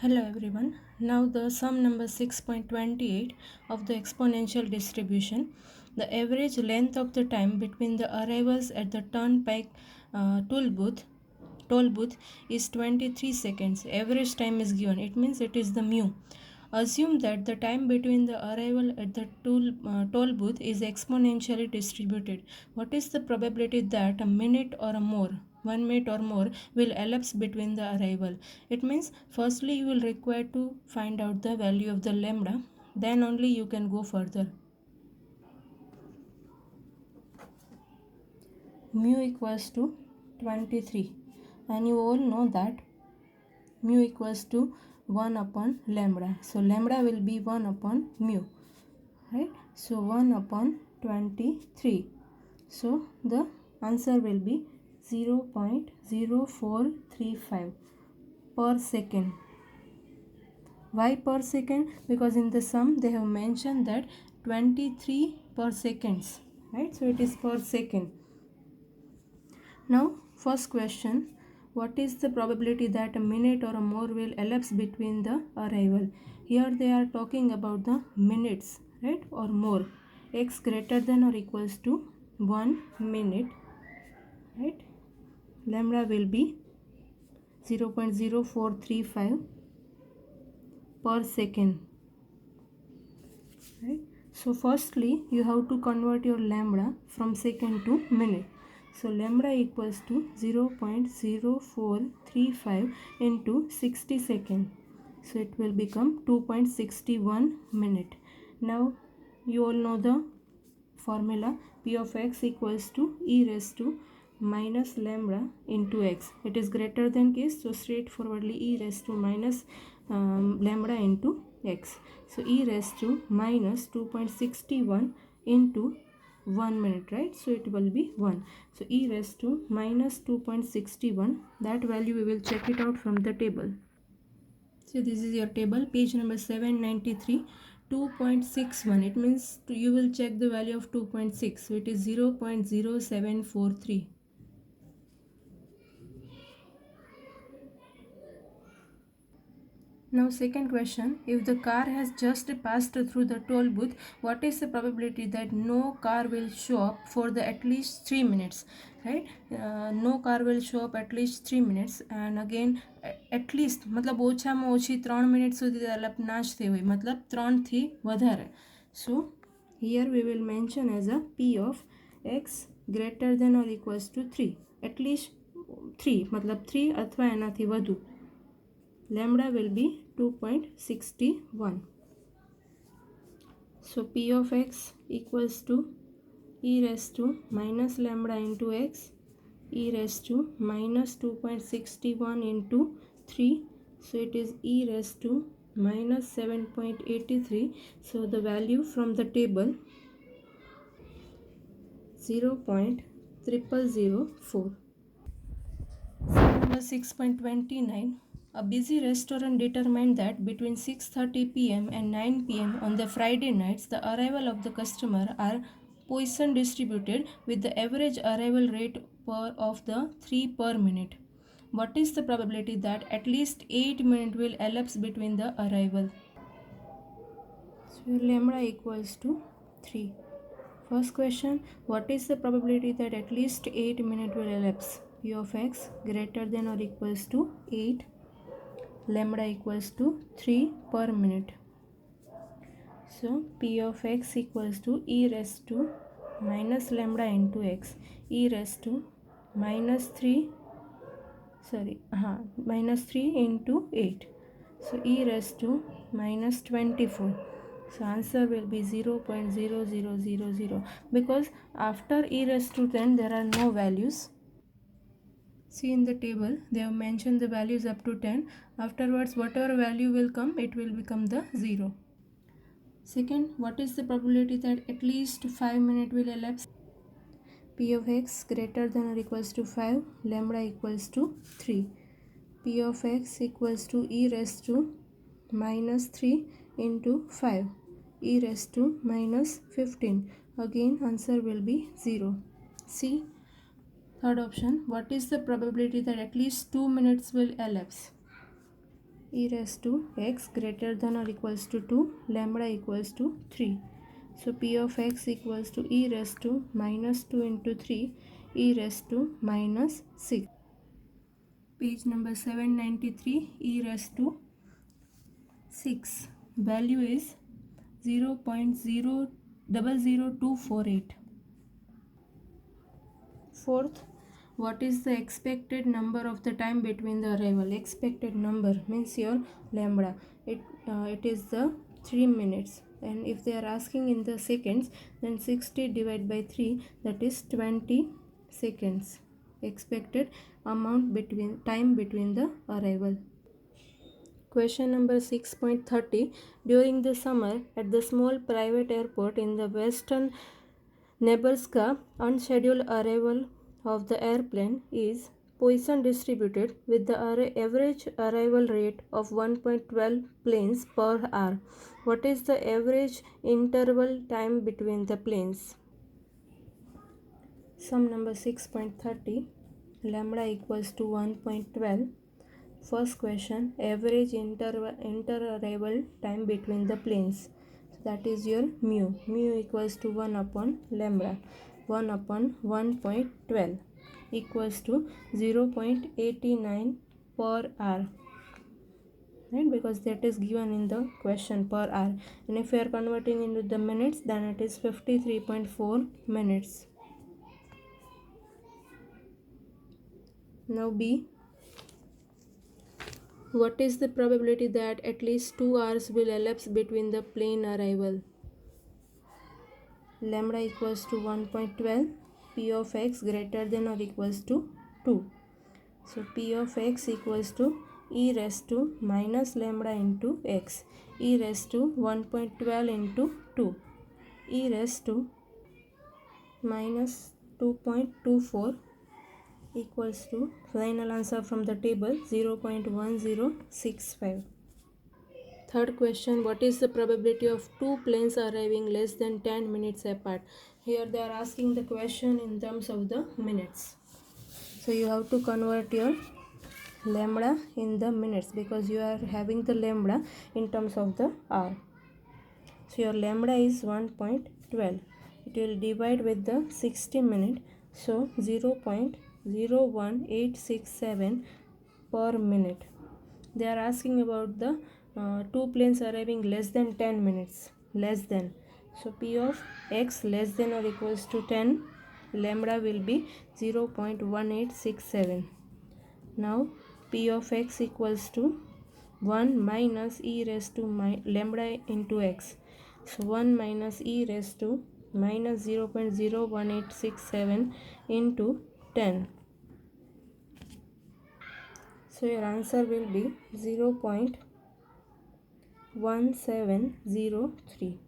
Hello everyone. Now the sum number 6.28 of the exponential distribution. The average length of the time between the arrivals at the turnpike toll booth is 23 seconds. Average time is given. It means it is the mu. Assume that the time between the arrival at the toll booth is exponentially distributed. What is the probability that a minute or a more 1 minute or more will elapse between the arrival? It means firstly you will require to find out the value of the lambda, then only you can go further. Mu equals to 23, and you all know that mu equals to 1 upon lambda, so lambda will be 1 upon mu, right? So 1 upon 23, so the answer will be 0.0435 per second. Why per second? Because in the sum they have mentioned that 23 per seconds, right? So it is per second. Now first question, what is the probability that a minute or a more will elapse between the arrival? Here they are talking about the minutes, right, or more. X greater than or equals to 1 minute, right? Lambda will be 0.0435 per second, right? So firstly you have to convert your lambda from second to minute. So lambda equals to 0.0435 into 60 seconds. So it will become 2.61 minute. Now you all know the formula. P of x equals to e raised to minus lambda into x. It is greater than case, so straightforwardly e raised to minus lambda into x. So e raised to minus 2.61 into 1 minute, right? So it will be 1. So e raised to minus 2.61, that value we will check it out from the table. So this is your table, page number 793. 2.61, it means you will check the value of 2.6, so it is 0.0743. Now second question, if the car has just passed through the toll booth, what is the probability that no car will show up for the at least 3 minutes, right? No car will show up at least 3 minutes, and again at least मतलब ઓછામાં ઓછી 3 minute સુધી કલ્પના જ થઈ હોય, मतलब 3 થી વધારે. So here we will mention as a P of x greater than or equals to 3, at least 3 मतलब 3 अथवा એનાથી વધુ. Lambda will be 2.61. So P of x equals to e raised to minus lambda into x, e raised to minus 2.61 into 3. So it is e raised to minus 7.83. So the value from the table 0.0004. Number 6.29. A busy restaurant determined that between 6:30 p.m. and 9 p.m. on the Friday nights, the arrival of the customer are Poisson distributed with the average arrival rate of the 3 per minute. What is the probability that at least 8 minutes will elapse between the arrival? So lambda equals to 3. First question, what is the probability that at least 8 minutes will elapse? P of x greater than or equals to 8, lambda equals to 3 per minute. So P of x equals to e raised to minus lambda into x, e raised to minus 3 into 8. So e raised to minus 24. So answer will be 0.0000, because after e raised to 10 there are no values. See in the table they have mentioned the values up to 10. Afterwards whatever value will come, it will become the 0. Second, what is the probability that at least 5 minutes will elapse? P of x greater than or equals to 5, lambda equals to 3. P of x equals to e raised to minus 3 into 5, e raised to minus 15. Again answer will be 0. C. Third option, what is the probability that at least 2 minutes will elapse? e raised to x greater than or equals to 2, lambda equals to 3. So p of x equals to e raised to minus 2 into 3, e raised to minus 6. Page number 793, e raised to 6. Value is 0.000248. Fourth, what is the expected number of the time between the arrival? Expected number means your lambda. It is the 3 minutes, and if they are asking in the seconds, then 60 divided by 3, that is 20 seconds. Expected amount between time between the arrival. Question number 6.30. During the summer, at the small private airport in the western Nebraska, unscheduled arrival of the airplane is Poisson distributed with the average arrival rate of 1.12 planes per hour. What is the average interval time between the planes? Sum number 6.30. Lambda equals to 1.12. First question, average inter-arrival time between the planes. That is your mu. Mu equals to 1 upon lambda. 1 upon 1.12 equals to 0.89 per hour. Right? Because that is given in the question per hour. And if we are converting into the minutes, then it is 53.4 minutes. Now B. What is the probability that at least 2 hours will elapse between the plane arrival? Lambda equals to 1.12, p of x greater than or equals to 2. So p of x equals to e raised to minus lambda into x, e raised to 1.12 into 2, e raised to minus 2.24 equals to final answer from the table 0.1065. Third question, what is the probability of two planes arriving less than 10 minutes apart? Here they are asking the question in terms of the minutes. So you have to convert your lambda in the minutes because you are having the lambda in terms of the hour. So your lambda is 1.12. It will divide with the 60 minute. So 0.01867 per minute. They are asking about the two planes arriving less than 10 minutes. Less than. So p of x less than or equals to 10. Lambda will be 0.1867. Now p of x equals to 1 minus e raised to lambda into x. So 1 minus e raised to minus 0.01867 into 10. So your answer will be 0.1703.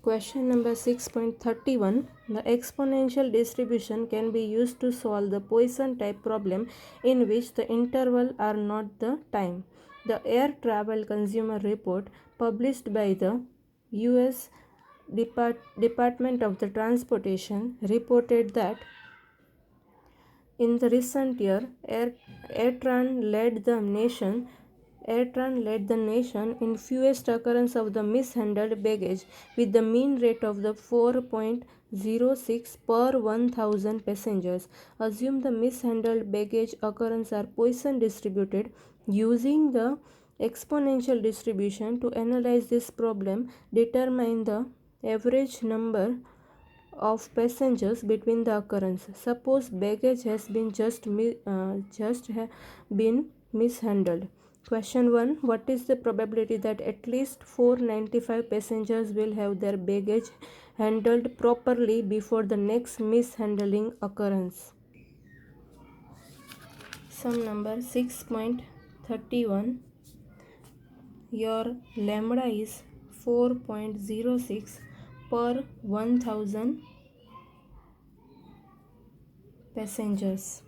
Question number 6.31. The exponential distribution can be used to solve the Poisson type problem in which the interval are not the time. The Air Travel Consumer Report published by the US Department of the Transportation reported that in the recent year, AirTran led the nation in fewest occurrence of the mishandled baggage with the mean rate of the 4.06 per 1000 passengers. Assume the mishandled baggage occurrence are Poisson distributed. Using the exponential distribution to analyze this problem, determine the average number of passengers between the occurrence. Suppose baggage has been been mishandled. Question 1. What is the probability that at least 495 passengers will have their baggage handled properly before the next mishandling occurrence? Sum number 6.31. Your lambda is 4.06 per 1000 passengers.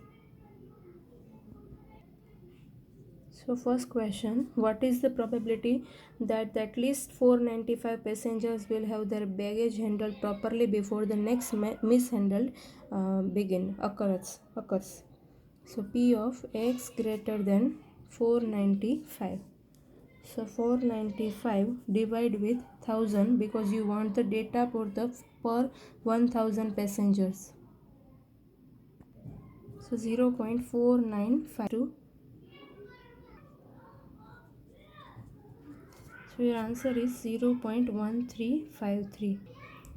So first question, what is the probability that at least 495 passengers will have their baggage handled properly before the next mishandled occurs? So p of x greater than 495. So 495 divide with 1000 because you want the data for the per 1000 passengers. So 0.495. So your answer is 0.1353.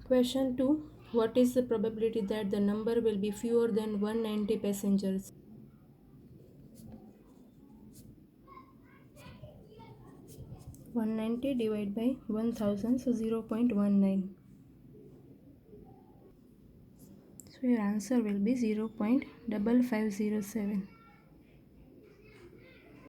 Question 2. What is the probability that the number will be fewer than 190 passengers? One 90 divided by 1000, so 0.19. So your answer will be 0.5507.